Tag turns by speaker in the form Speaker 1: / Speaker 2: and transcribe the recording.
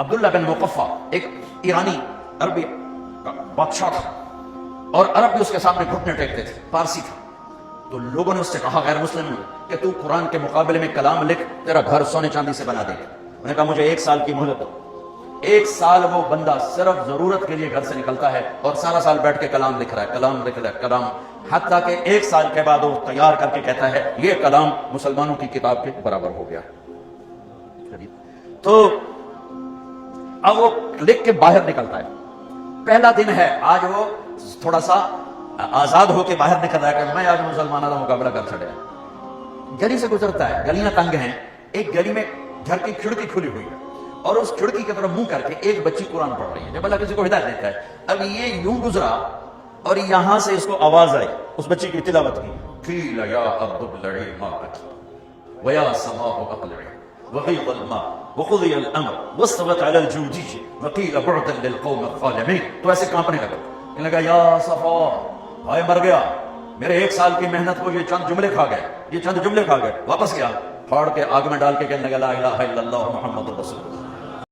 Speaker 1: عبداللہ بن مقفع ایک ایرانی عربی بادشاہ تھا، اور عرب بھی اس کے سامنے گھٹنے ٹیکتے تھے، پارسی تھا. تو لوگوں نے اس سے کہا، غیر مسلم کہ تو قرآن کے مقابلے میں کلام لکھ، تیرا گھر سونے چاندی سے بنا دے گا. انہوں نے کہا مجھے 1 سال کی مہلت دو. 1 سال وہ بندہ صرف ضرورت کے لیے گھر سے نکلتا ہے اور سارا سال بیٹھ کے کلام لکھ رہا ہے، کلام لکھ رہا ہے، کلام، حتیٰ کہ 1 سال کے بعد وہ تیار کر کے کہتا ہے یہ کلام مسلمانوں کی کتاب کے برابر ہو گیا. تو اب وہ لکھ کے باہر نکلتا ہے. پہلا دن ہے آج، وہ تھوڑا سا آزاد ہو کے باہر نکل رہا ہے کہ میں آج مسلمانوں کا مقابلہ کر چھڑیا. گلی سے گزرتا ہے، گلیاں تنگ ہیں، ایک گلی میں گھر کی کھڑکی کھلی ہوئی ہے اور اس کھڑکی کی طرف منہ کر کے ایک بچی قرآن پڑھ رہی ہے. جب اللہ کسی کو ہدایت دیتا ہے، اب یہ یوں گزرا اور یہاں سے اس کو آواز آئی اس بچی کی تلاوت کی، قیل یا ارض ابلعی ماءک ویا سماء اقلعی وغیض الماء وقضی الامر واستوت علی الجودی وقیل بعدا للقوم الظالمین. تو ایسے کانپنے لگا، کہنے لگا یا صفا، ہائے مر گیا، میرے 1 سال کی محنت کو یہ چند جملے کھا گئے، یہ چند جملے کھا گئے. واپس گیا، پھاڑ کے آگ میں ڈال کے کہنے لگا لا الہ الا اللہ محمد رسول اللہ.